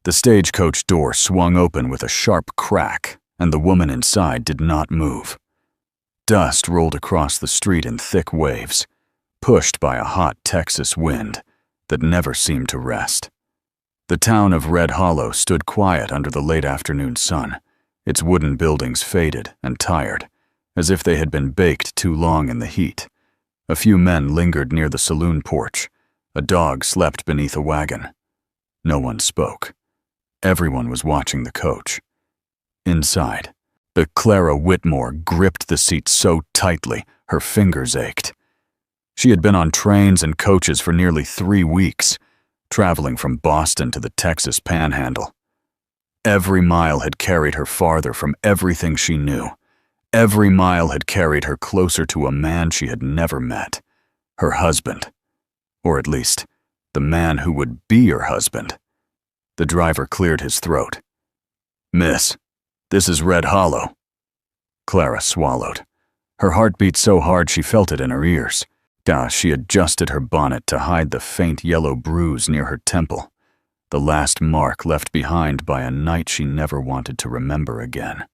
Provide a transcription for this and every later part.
The stagecoach door swung open with a sharp crack, and the woman inside did not move. Dust rolled across the street in thick waves, pushed by a hot Texas wind that never seemed to rest. The town of Red Hollow stood quiet under the late afternoon sun, its wooden buildings faded and tired, as if they had been baked too long in the heat. A few men lingered near the saloon porch. A dog slept beneath a wagon. No one spoke. Everyone was watching the coach. Inside, the Clara Whitmore gripped the seat so tightly her fingers ached. She had been on trains and coaches for nearly 3 weeks, traveling from Boston to the Texas Panhandle. Every mile had carried her farther from everything she knew. Every mile had carried her closer to a man she had never met, her husband, or at least the man who would be her husband. The driver cleared his throat. "Miss, this is Red Hollow." Clara swallowed. Her heart beat so hard she felt it in her ears. She adjusted her bonnet to hide the faint yellow bruise near her temple, the last mark left behind by a night she never wanted to remember again.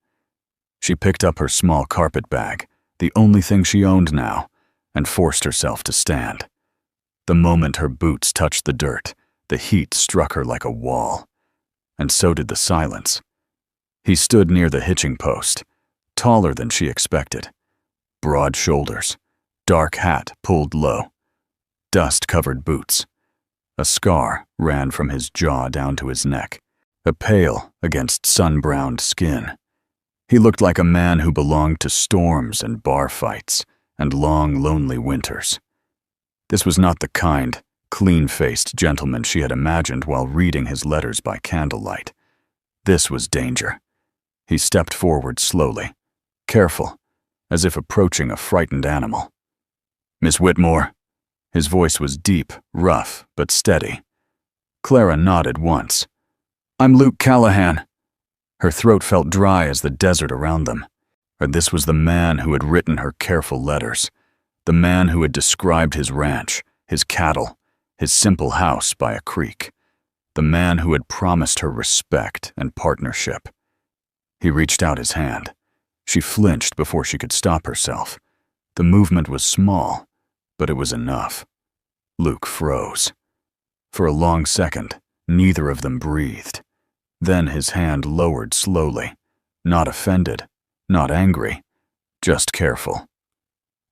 She picked up her small carpet bag, the only thing she owned now, and forced herself to stand. The moment her boots touched the dirt, the heat struck her like a wall, and so did the silence. He stood near the hitching post, taller than she expected. Broad shoulders, dark hat pulled low, dust-covered boots. A scar ran from his jaw down to his neck, a pale against sun-browned skin. He looked like a man who belonged to storms and bar fights and long, lonely winters. This was not the kind, clean-faced gentleman she had imagined while reading his letters by candlelight. This was danger. He stepped forward slowly, careful, as if approaching a frightened animal. "Miss Whitmore." His voice was deep, rough, but steady. Clara nodded once. "I'm Luke Callahan." Her throat felt dry as the desert around them. And this was the man who had written her careful letters, the man who had described his ranch, his cattle, his simple house by a creek, the man who had promised her respect and partnership. He reached out his hand. She flinched before she could stop herself. The movement was small, but it was enough. Luke froze. For a long second, neither of them breathed. Then his hand lowered slowly, not offended, not angry, just careful.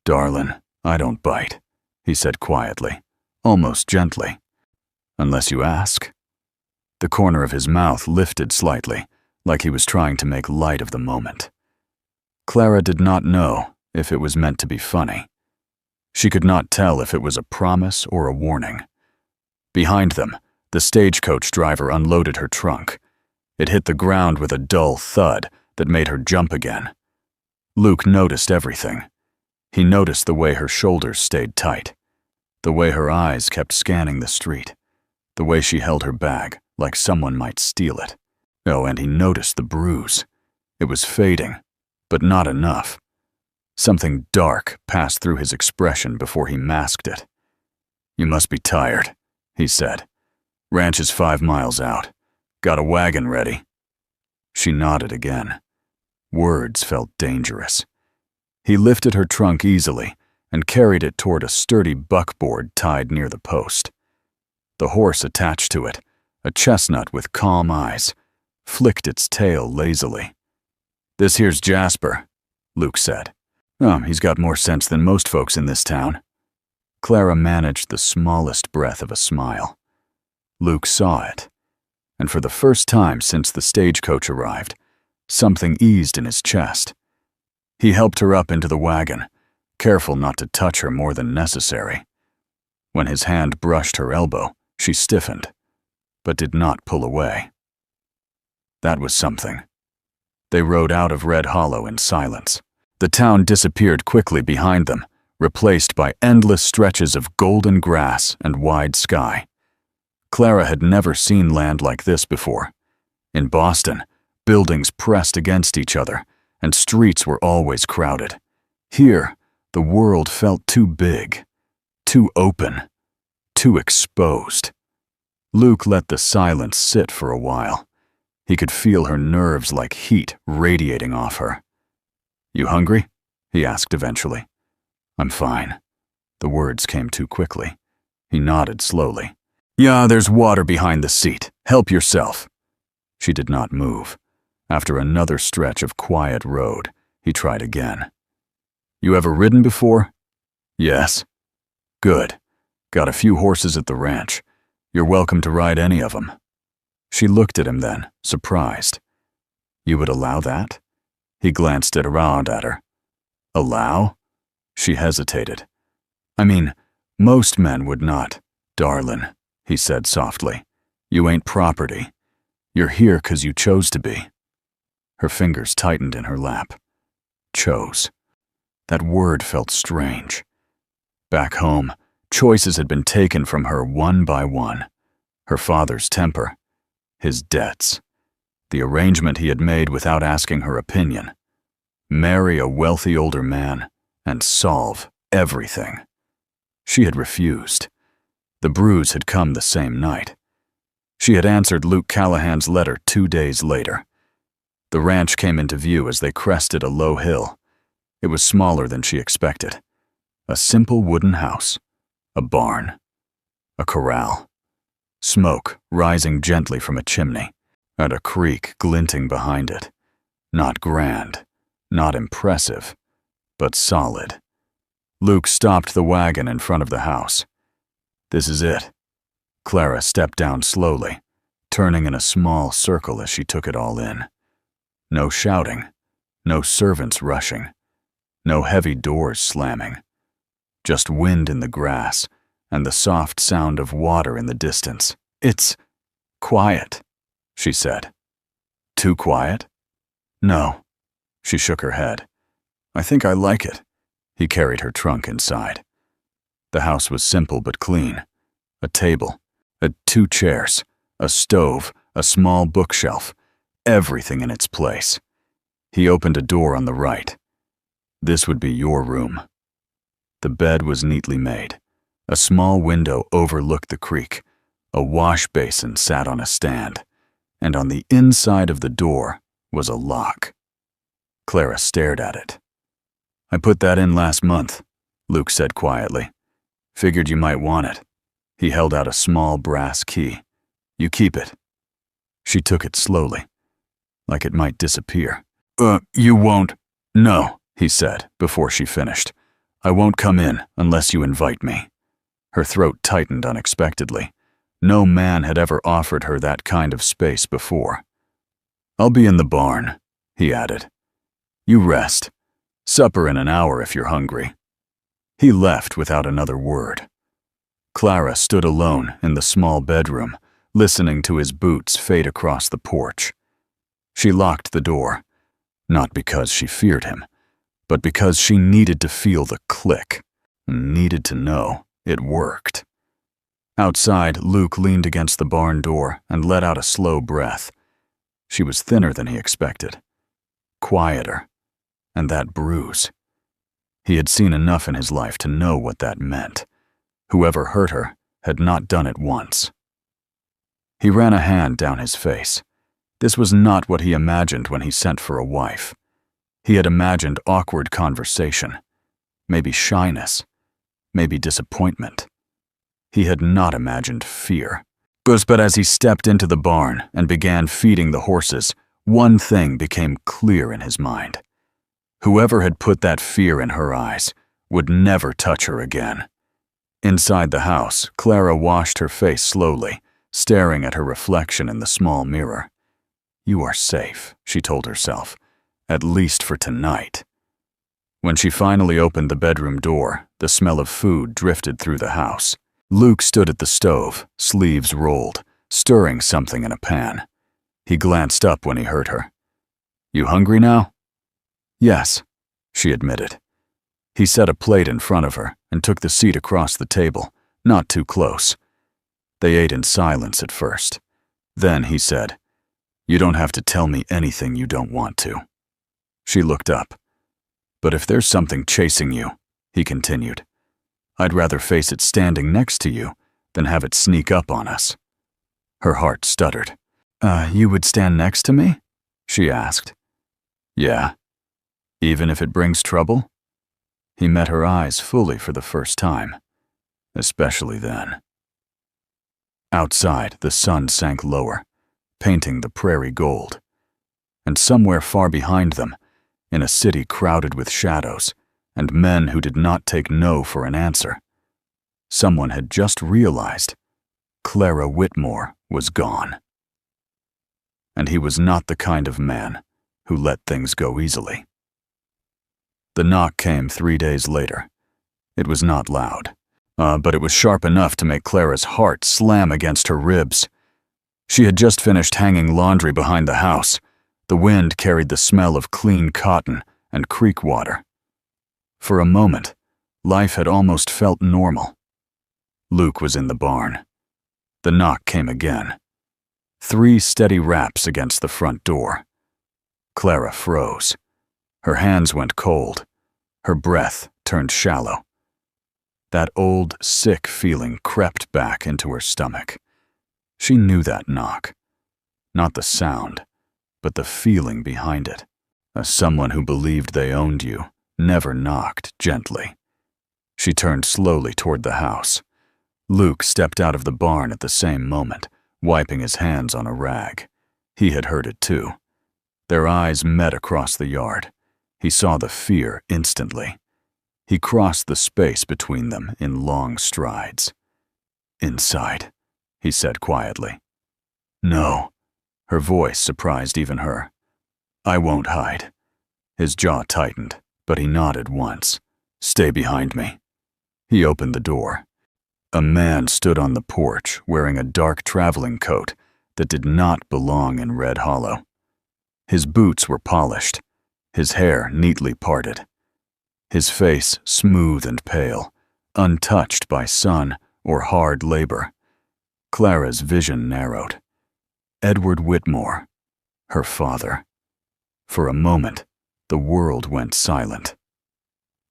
"Darlin, I don't bite," he said quietly, almost gently. "Unless you ask." The corner of his mouth lifted slightly, like he was trying to make light of the moment. Clara did not know if it was meant to be funny. She could not tell if it was a promise or a warning. Behind them, the stagecoach driver unloaded her trunk. It hit the ground with a dull thud that made her jump again. Luke noticed everything. He noticed the way her shoulders stayed tight, the way her eyes kept scanning the street, the way she held her bag like someone might steal it. Oh, and he noticed the bruise. It was fading, but not enough. Something dark passed through his expression before he masked it. "You must be tired," he said. "Ranch is 5 miles out. Got a wagon ready?" She nodded again. Words felt dangerous. He lifted her trunk easily and carried it toward a sturdy buckboard tied near the post. The horse attached to it, a chestnut with calm eyes, flicked its tail lazily. "This here's Jasper," Luke said. "Oh, he's got more sense than most folks in this town." Clara managed the smallest breath of a smile. Luke saw it, and for the first time since the stagecoach arrived, something eased in his chest. He helped her up into the wagon, careful not to touch her more than necessary. When his hand brushed her elbow, she stiffened, but did not pull away. That was something. They rode out of Red Hollow in silence. The town disappeared quickly behind them, replaced by endless stretches of golden grass and wide sky. Clara had never seen land like this before. In Boston, buildings pressed against each other, and streets were always crowded. Here, the world felt too big, too open, too exposed. Luke let the silence sit for a while. He could feel her nerves like heat radiating off her. "You hungry?" he asked eventually. "I'm fine." The words came too quickly. He nodded slowly. "Yeah, there's water behind the seat. Help yourself." She did not move. After another stretch of quiet road, he tried again. "You ever ridden before?" "Yes." "Good. Got a few horses at the ranch. You're welcome to ride any of them." She looked at him then, surprised. "You would allow that?" He glanced around at her. "Allow?" She hesitated. "I mean, most men would not, Darlin," he said softly. "You ain't property. You're here 'cause you chose to be." Her fingers tightened in her lap. Chose. That word felt strange. Back home, choices had been taken from her one by one. Her father's temper, his debts, the arrangement he had made without asking her opinion. Marry a wealthy older man and solve everything. She had refused. The bruise had come the same night. She had answered Luke Callahan's letter 2 days later. The ranch came into view as they crested a low hill. It was smaller than she expected. A simple wooden house, a barn, a corral, smoke rising gently from a chimney, and a creek glinting behind it. Not grand, not impressive, but solid. Luke stopped the wagon in front of the house. "This is it." Clara stepped down slowly, turning in a small circle as she took it all in. No shouting, no servants rushing, no heavy doors slamming. Just wind in the grass and the soft sound of water in the distance. "It's quiet," she said. "Too quiet?" "No." She shook her head. "I think I like it." He carried her trunk inside. The house was simple but clean. A table, 2 chairs, a stove, a small bookshelf, everything in its place. He opened a door on the right. "This would be your room." The bed was neatly made. A small window overlooked the creek. A wash basin sat on a stand, and on the inside of the door was a lock. Clara stared at it. "I put that in last month," Luke said quietly. "Figured you might want it." He held out a small brass key. "You keep it." She took it slowly, like it might disappear. You won't." "No," he said before she finished. "I won't come in unless you invite me." Her throat tightened unexpectedly. No man had ever offered her that kind of space before. "I'll be in the barn," he added. "You rest. Supper in an hour if you're hungry." He left without another word. Clara stood alone in the small bedroom, listening to his boots fade across the porch. She locked the door, not because she feared him, but because she needed to feel the click, needed to know it worked. Outside, Luke leaned against the barn door and let out a slow breath. She was thinner than he expected, quieter, and that bruise. He had seen enough in his life to know what that meant. Whoever hurt her had not done it once. He ran a hand down his face. This was not what he imagined when he sent for a wife. He had imagined awkward conversation, maybe shyness, maybe disappointment. He had not imagined fear. But as he stepped into the barn and began feeding the horses, one thing became clear in his mind. Whoever had put that fear in her eyes would never touch her again. Inside the house, Clara washed her face slowly, staring at her reflection in the small mirror. "You are safe," she told herself, "at least for tonight." When she finally opened the bedroom door, the smell of food drifted through the house. Luke stood at the stove, sleeves rolled, stirring something in a pan. He glanced up when he heard her. "You hungry now?" "Yes," she admitted. He set a plate in front of her and took the seat across the table, not too close. They ate in silence at first. Then he said, "You don't have to tell me anything you don't want to." She looked up. "But if there's something chasing you," he continued, "I'd rather face it standing next to you than have it sneak up on us." Her heart stuttered. You would stand next to me?" she asked. "Yeah. Even if it brings trouble?" He met her eyes fully for the first time, especially then. Outside, the sun sank lower, painting the prairie gold. And somewhere far behind them, in a city crowded with shadows and men who did not take no for an answer, someone had just realized Clara Whitmore was gone. And he was not the kind of man who let things go easily. The knock came 3 days later. It was not loud, but it was sharp enough to make Clara's heart slam against her ribs. She had just finished hanging laundry behind the house. The wind carried the smell of clean cotton and creek water. For a moment, life had almost felt normal. Luke was in the barn. The knock came again. 3 steady raps against the front door. Clara froze. Her hands went cold. Her breath turned shallow. That old, sick feeling crept back into her stomach. She knew that knock. Not the sound, but the feeling behind it. As someone who believed they owned you never knocked gently. She turned slowly toward the house. Luke stepped out of the barn at the same moment, wiping his hands on a rag. He had heard it too. Their eyes met across the yard. He saw the fear instantly. He crossed the space between them in long strides. "Inside," he said quietly. "No." Her voice surprised even her. "I won't hide." His jaw tightened, but he nodded once. "Stay behind me." He opened the door. A man stood on the porch wearing a dark traveling coat that did not belong in Red Hollow. His boots were polished, his hair neatly parted, his face smooth and pale, untouched by sun or hard labor. Clara's vision narrowed. Edward Whitmore, her father. For a moment, the world went silent.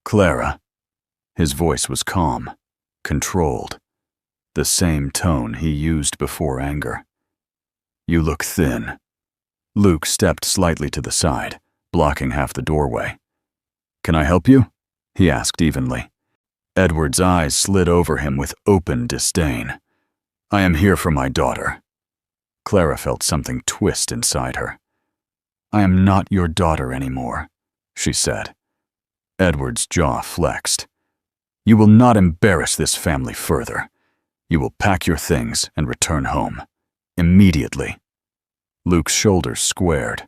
"Clara." His voice was calm, controlled, the same tone he used before anger. "You look thin." Luke stepped slightly to the side, blocking half the doorway. "Can I help you?" he asked evenly. Edward's eyes slid over him with open disdain. "I am here for my daughter." Clara felt something twist inside her. "I am not your daughter anymore," she said. Edward's jaw flexed. "You will not embarrass this family further. You will pack your things and return home. Immediately." Luke's shoulders squared.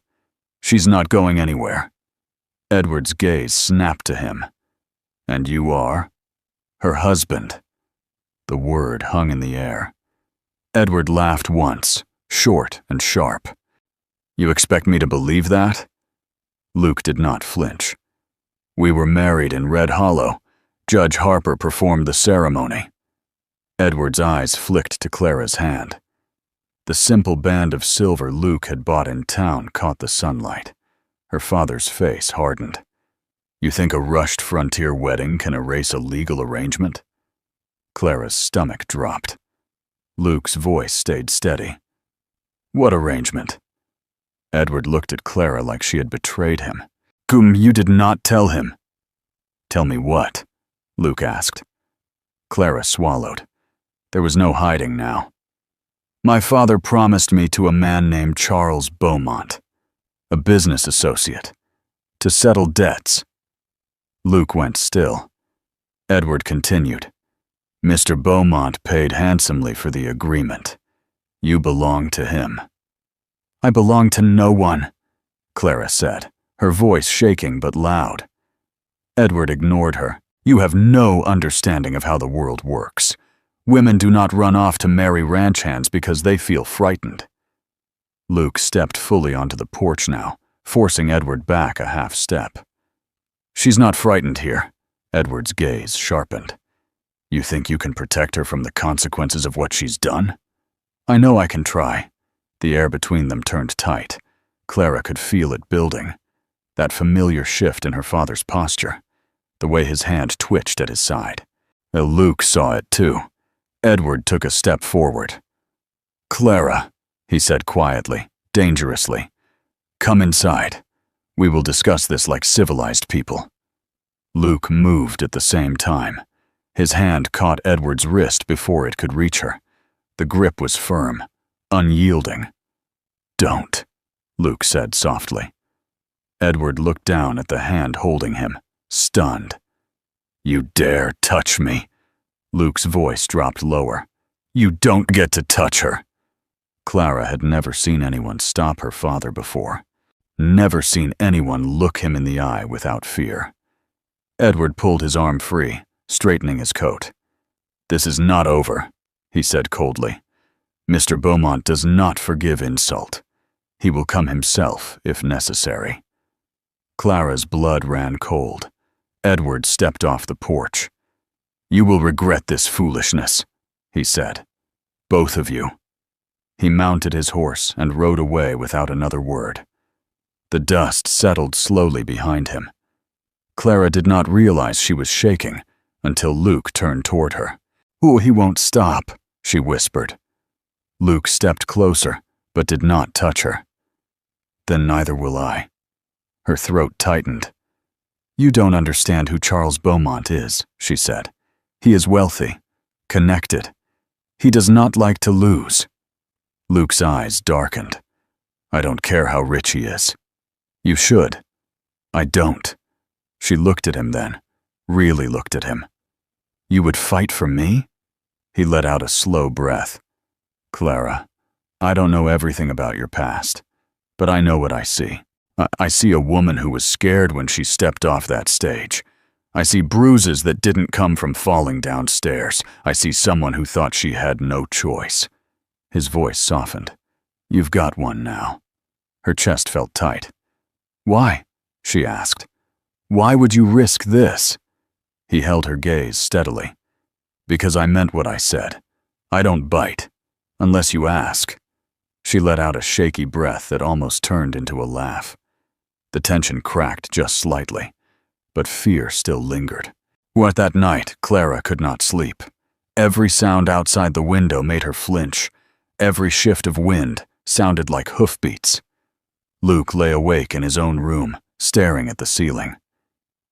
"She's not going anywhere." Edward's gaze snapped to him. "And you are?" "Her husband." The word hung in the air. Edward laughed once, short and sharp. "You expect me to believe that?" Luke did not flinch. "We were married in Red Hollow. Judge Harper performed the ceremony." Edward's eyes flicked to Clara's hand. The simple band of silver Luke had bought in town caught the sunlight. Her father's face hardened. "You think a rushed frontier wedding can erase a legal arrangement?" Clara's stomach dropped. Luke's voice stayed steady. "What arrangement?" Edward looked at Clara like she had betrayed him. You did not tell him." "Tell me what?" Luke asked. Clara swallowed. There was no hiding now. "My father promised me to a man named Charles Beaumont, a business associate, to settle debts." Luke went still. Edward continued. "Mr. Beaumont paid handsomely for the agreement. You belong to him." "I belong to no one," Clara said, her voice shaking but loud. Edward ignored her. "You have no understanding of how the world works. Women do not run off to marry ranch hands because they feel frightened." Luke stepped fully onto the porch now, forcing Edward back a half step. "She's not frightened here." Edward's gaze sharpened. "You think you can protect her from the consequences of what she's done?" "I know I can try." The air between them turned tight. Clara could feel it building. That familiar shift in her father's posture. The way his hand twitched at his side. Luke saw it too. Edward took a step forward. Clara, he said quietly, dangerously. Come inside. We will discuss this like civilized people. Luke moved at the same time. His hand caught Edward's wrist before it could reach her. The grip was firm, unyielding. Don't, Luke said softly. Edward looked down at the hand holding him, stunned. You dare touch me? Luke's voice dropped lower. You don't get to touch her. Clara had never seen anyone stop her father before. Never seen anyone look him in the eye without fear. Edward pulled his arm free, straightening his coat. This is not over, he said coldly. Mr. Beaumont does not forgive insult. He will come himself if necessary. Clara's blood ran cold. Edward stepped off the porch. You will regret this foolishness, he said. Both of you. He mounted his horse and rode away without another word. The dust settled slowly behind him. Clara did not realize she was shaking until Luke turned toward her. Oh, he won't stop, she whispered. Luke stepped closer, but did not touch her. Then neither will I. Her throat tightened. You don't understand who Charles Beaumont is, she said. He is wealthy, connected. He does not like to lose. Luke's eyes darkened. I don't care how rich he is. You should. I don't. She looked at him then, really looked at him. You would fight for me? He let out a slow breath. Clara, I don't know everything about your past, but I know what I see. I see a woman who was scared when she stepped off that stage. I see bruises that didn't come from falling downstairs. I see someone who thought she had no choice. His voice softened. You've got one now. Her chest felt tight. Why? She asked. Why would you risk this? He held her gaze steadily. Because I meant what I said. I don't bite, unless you ask. She let out a shaky breath that almost turned into a laugh. The tension cracked just slightly, but fear still lingered. What that night, Clara could not sleep. Every sound outside the window made her flinch. Every shift of wind sounded like hoofbeats. Luke lay awake in his own room, staring at the ceiling.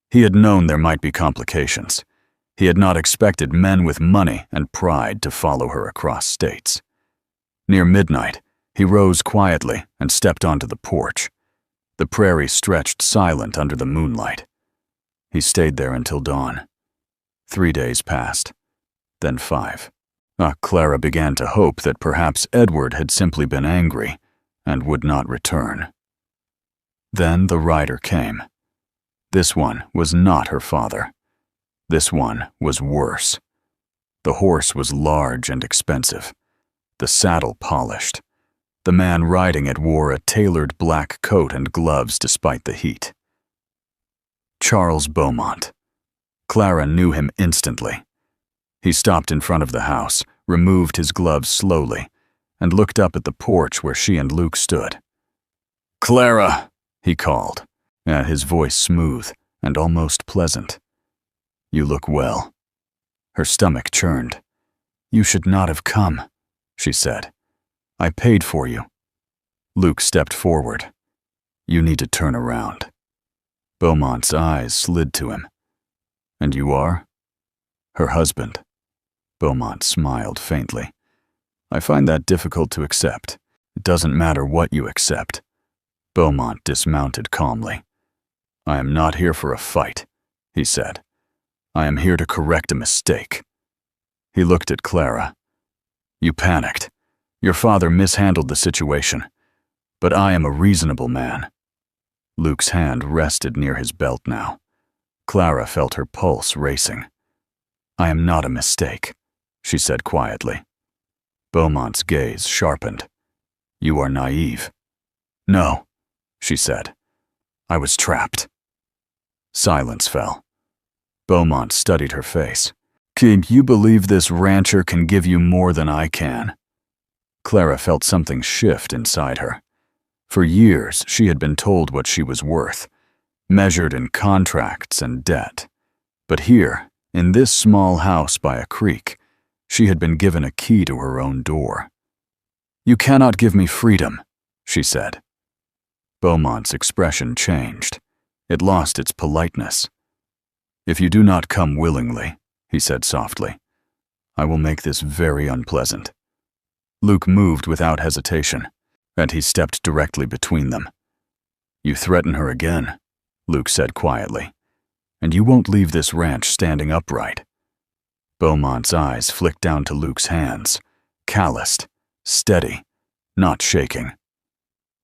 He had known there might be complications. He had not expected men with money and pride to follow her across states. Near midnight, he rose quietly and stepped onto the porch. The prairie stretched silent under the moonlight. He stayed there until dawn. 3 days passed, then 5. Clara began to hope that perhaps Edward had simply been angry and would not return. Then the rider came. This one was not her father. This one was worse. The horse was large and expensive, the saddle polished. The man riding it wore a tailored black coat and gloves despite the heat. Charles Beaumont. Clara knew him instantly. He stopped in front of the house, removed his gloves slowly, and looked up at the porch where she and Luke stood. Clara, he called, his voice smooth and almost pleasant. You look well. Her stomach churned. You should not have come, she said. I paid for you. Luke stepped forward. You need to turn around. Beaumont's eyes slid to him. And you are? Her husband. Beaumont smiled faintly. I find that difficult to accept. It doesn't matter what you accept. Beaumont dismounted calmly. I am not here for a fight, he said. I am here to correct a mistake. He looked at Clara. You panicked. Your father mishandled the situation. But I am a reasonable man. Luke's hand rested near his belt now. Clara felt her pulse racing. I am not a mistake, she said quietly. Beaumont's gaze sharpened. You are naive. No, she said. I was trapped. Silence fell. Beaumont studied her face. Can you believe this rancher can give you more than I can? Clara felt something shift inside her. For years, she had been told what she was worth, measured in contracts and debt. But here, in this small house by a creek, she had been given a key to her own door. You cannot give me freedom, she said. Beaumont's expression changed. It lost its politeness. If you do not come willingly, he said softly, I will make this very unpleasant. Luke moved without hesitation, and he stepped directly between them. You threaten her again, Luke said quietly, and you won't leave this ranch standing upright. Beaumont's eyes flicked down to Luke's hands, calloused, steady, not shaking.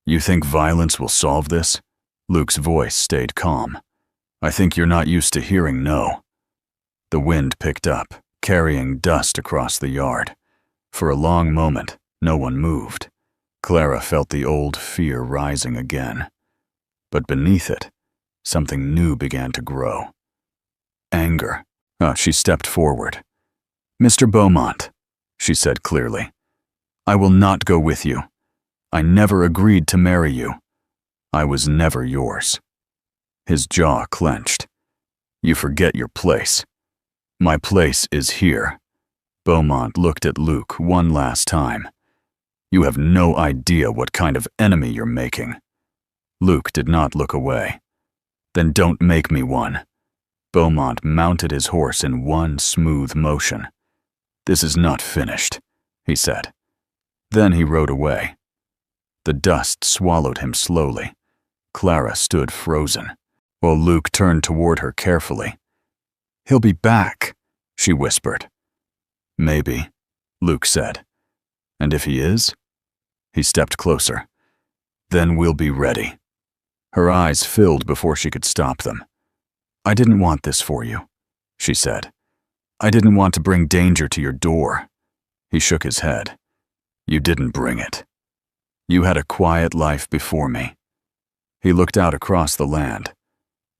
You think violence will solve this? Luke's voice stayed calm. I think you're not used to hearing no. The wind picked up, carrying dust across the yard. For a long moment, no one moved. Clara felt the old fear rising again. But beneath it, something new began to grow. Anger. She stepped forward. Mr. Beaumont, she said clearly, I will not go with you. I never agreed to marry you. I was never yours. His jaw clenched. You forget your place. My place is here. Beaumont looked at Luke one last time. You have no idea what kind of enemy you're making. Luke did not look away. Then don't make me one. Beaumont mounted his horse in one smooth motion. This is not finished, he said. Then he rode away. The dust swallowed him slowly. Clara stood frozen, while Luke turned toward her carefully. He'll be back, she whispered. Maybe, Luke said. And if he is? He stepped closer. Then we'll be ready. Her eyes filled before she could stop them. I didn't want this for you, she said. I didn't want to bring danger to your door. He shook his head. You didn't bring it. You had a quiet life before me. He looked out across the land.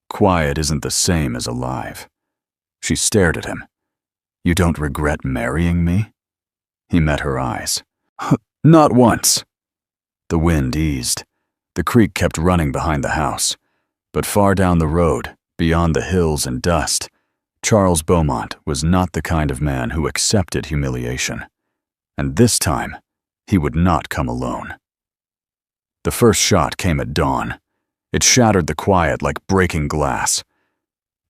Quiet isn't the same as alive. She stared at him. You don't regret marrying me? He met her eyes. Not once. The wind eased. The creek kept running behind the house. But far down the road, beyond the hills and dust, Charles Beaumont was not the kind of man who accepted humiliation. And this time, he would not come alone. The first shot came at dawn. It shattered the quiet like breaking glass.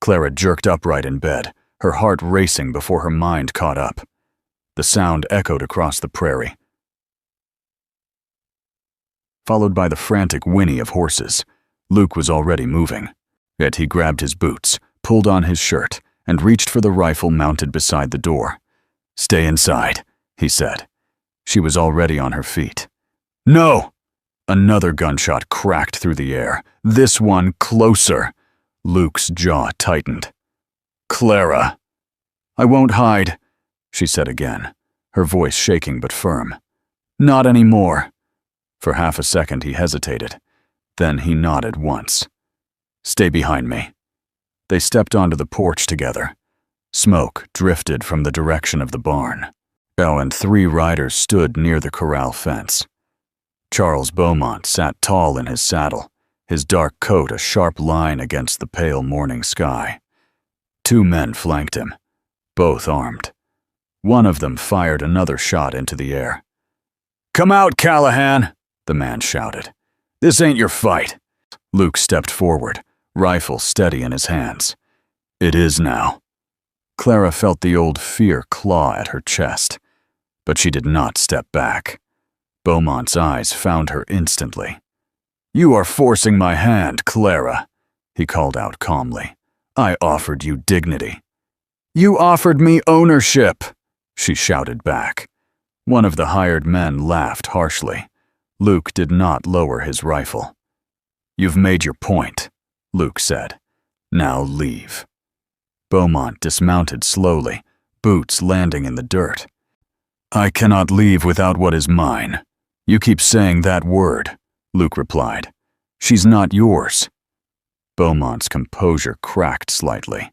Clara jerked upright in bed, her heart racing before her mind caught up. The sound echoed across the prairie, followed by the frantic whinny of horses. Luke was already moving. Yet he grabbed his boots, pulled on his shirt, and reached for the rifle mounted beside the door. Stay inside, he said. She was already on her feet. No! Another gunshot cracked through the air, this one closer. Luke's jaw tightened. Clara! I won't hide, she said again, her voice shaking but firm. Not anymore. For half a second he hesitated. Then he nodded once. Stay behind me. They stepped onto the porch together. Smoke drifted from the direction of the barn. Bell and 3 riders stood near the corral fence. Charles Beaumont sat tall in his saddle, his dark coat a sharp line against the pale morning sky. 2 men flanked him, both armed. One of them fired another shot into the air. Come out, Callahan, the man shouted. This ain't your fight. Luke stepped forward, rifle steady in his hands. It is now. Clara felt the old fear claw at her chest, but she did not step back. Beaumont's eyes found her instantly. You are forcing my hand, Clara, he called out calmly. I offered you dignity. You offered me ownership, she shouted back. One of the hired men laughed harshly. Luke did not lower his rifle. You've made your point, Luke said. Now leave. Beaumont dismounted slowly, boots landing in the dirt. I cannot leave without what is mine. You keep saying that word, Luke replied. She's not yours. Beaumont's composure cracked slightly.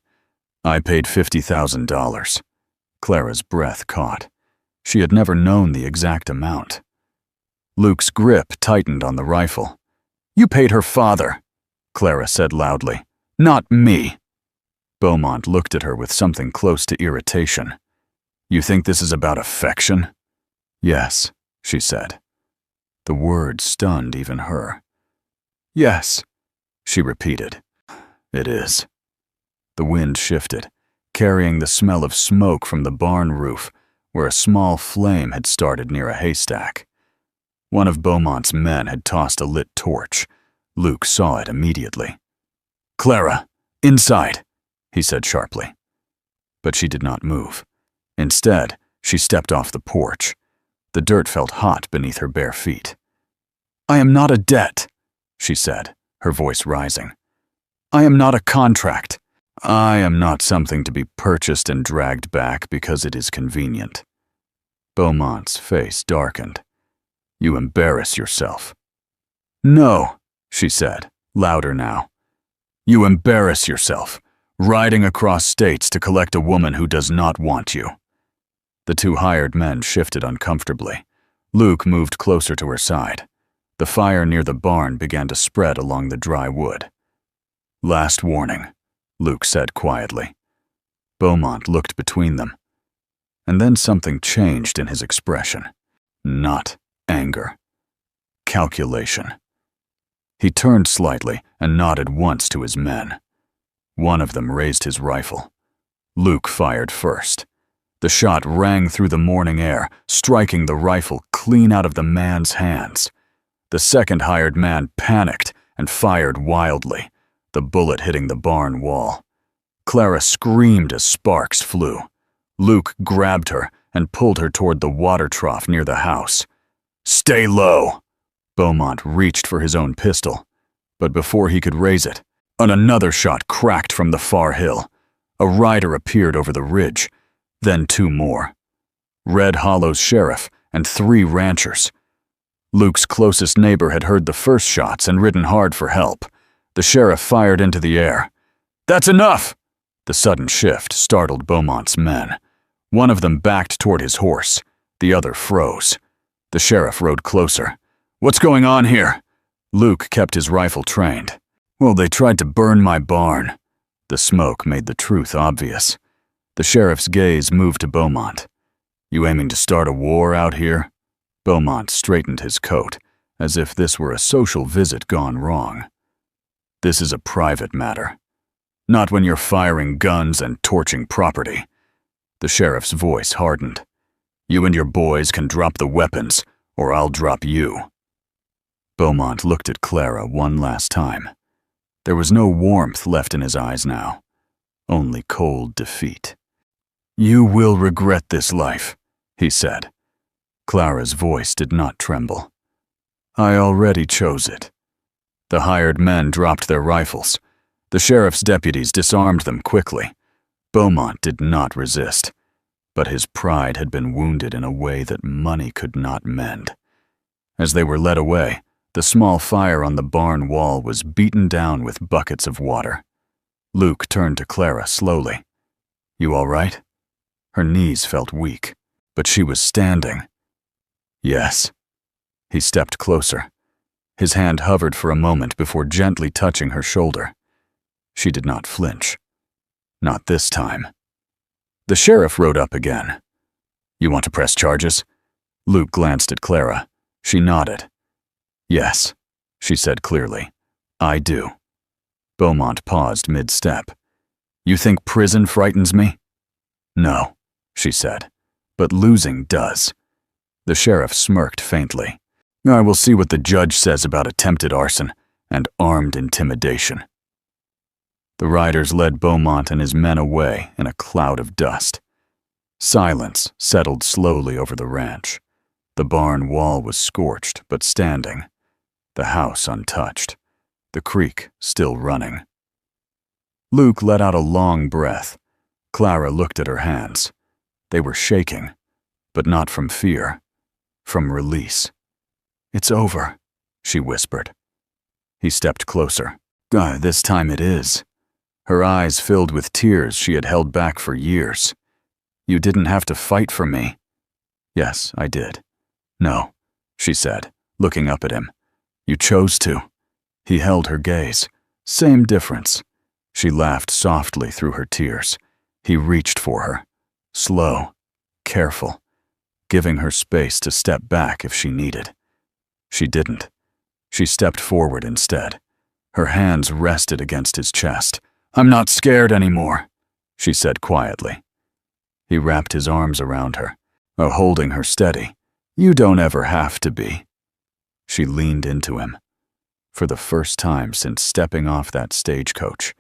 I paid $50,000. Clara's breath caught. She had never known the exact amount. Luke's grip tightened on the rifle. You paid her father, Clara said loudly. Not me. Beaumont looked at her with something close to irritation. You think this is about affection? Yes, she said. The word stunned even her. "Yes," she repeated. "It is." The wind shifted, carrying the smell of smoke from the barn roof, where a small flame had started near a haystack. One of Beaumont's men had tossed a lit torch. Luke saw it immediately. "Clara, inside," he said sharply. But she did not move. Instead, she stepped off the porch. The dirt felt hot beneath her bare feet. "I am not a debt," she said, her voice rising. "I am not a contract. I am not something to be purchased and dragged back because it is convenient." Beaumont's face darkened. "You embarrass yourself." "No," she said, louder now. "You embarrass yourself, riding across states to collect a woman who does not want you." The two hired men shifted uncomfortably. Luke moved closer to her side. The fire near the barn began to spread along the dry wood. "Last warning," Luke said quietly. Beaumont looked between them. And then something changed in his expression. Not anger. Calculation. He turned slightly and nodded once to his men. One of them raised his rifle. Luke fired first. The shot rang through the morning air, striking the rifle clean out of the man's hands. The second hired man panicked and fired wildly, the bullet hitting the barn wall. Clara screamed as sparks flew. Luke grabbed her and pulled her toward the water trough near the house. "Stay low!" Beaumont reached for his own pistol, but before he could raise it, another shot cracked from the far hill. A rider appeared over the ridge, then two more. Red Hollow's sheriff and 3 ranchers. Luke's closest neighbor had heard the first shots and ridden hard for help. The sheriff fired into the air. "That's enough!" The sudden shift startled Beaumont's men. One of them backed toward his horse. The other froze. The sheriff rode closer. "What's going on here?" Luke kept his rifle trained. "Well, they tried to burn my barn." The smoke made the truth obvious. The sheriff's gaze moved to Beaumont. "You aiming to start a war out here?" Beaumont straightened his coat, as if this were a social visit gone wrong. "This is a private matter. Not when you're firing guns and torching property." The sheriff's voice hardened. "You and your boys can drop the weapons, or I'll drop you." Beaumont looked at Clara one last time. There was no warmth left in his eyes now, only cold defeat. "You will regret this life," he said. Clara's voice did not tremble. "I already chose it." The hired men dropped their rifles. The sheriff's deputies disarmed them quickly. Beaumont did not resist, but his pride had been wounded in a way that money could not mend. As they were led away, the small fire on the barn wall was beaten down with buckets of water. Luke turned to Clara slowly. "You all right?" Her knees felt weak, but she was standing. "Yes." He stepped closer. His hand hovered for a moment before gently touching her shoulder. She did not flinch. Not this time. The sheriff rode up again. "You want to press charges?" Luke glanced at Clara. She nodded. "Yes," she said clearly. "I do." Beaumont paused mid-step. "You think prison frightens me?" "No," she said, "but losing does." The sheriff smirked faintly. "I will see what the judge says about attempted arson and armed intimidation." The riders led Beaumont and his men away in a cloud of dust. Silence settled slowly over the ranch. The barn wall was scorched but standing. The house untouched. The creek still running. Luke let out a long breath. Clara looked at her hands. They were shaking, but not from fear, from release. "It's over," she whispered. He stepped closer. This time it is." Her eyes filled with tears she had held back for years. "You didn't have to fight for me." "Yes, I did." "No," she said, looking up at him. "You chose to." He held her gaze. Same difference. She laughed softly through her tears. He reached for her. Slow, careful, giving her space to step back if she needed. She didn't. She stepped forward instead. Her hands rested against his chest. "I'm not scared anymore," she said quietly. He wrapped his arms around her, holding her steady. "You don't ever have to be." She leaned into him. For the first time since stepping off that stagecoach,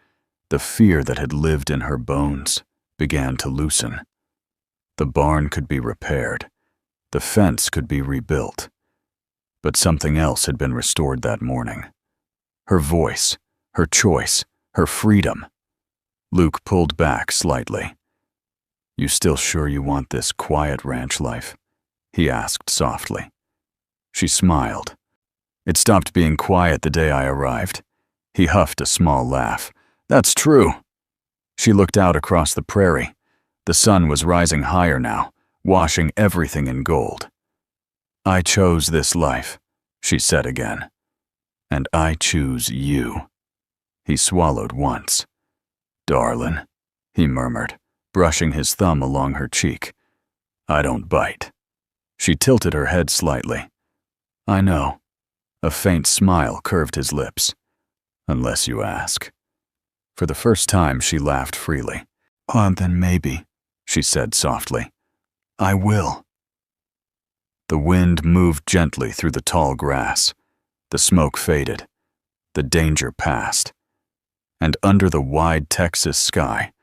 the fear that had lived in her bones began to loosen. The barn could be repaired. The fence could be rebuilt. But something else had been restored that morning. Her voice, her choice, her freedom. Luke pulled back slightly. "You still sure you want this quiet ranch life?" he asked softly. She smiled. "It stopped being quiet the day I arrived." He huffed a small laugh. "That's true." She looked out across the prairie. The sun was rising higher now, washing everything in gold. "I chose this life," she said again. "And I choose you." He swallowed once. "Darlin," he murmured, brushing his thumb along her cheek. "I don't bite." She tilted her head slightly. "I know." A faint smile curved his lips. "Unless you ask." For the first time, she laughed freely. "Oh, then maybe," she said softly. "I will." The wind moved gently through the tall grass. The smoke faded. The danger passed. And under the wide Texas sky,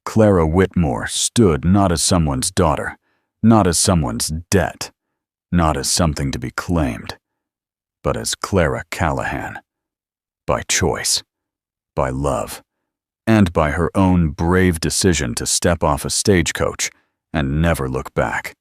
Clara Whitmore stood not as someone's daughter, not as someone's debt, not as something to be claimed, but as Clara Callahan. By choice, by love, and by her own brave decision to step off a stagecoach and never look back.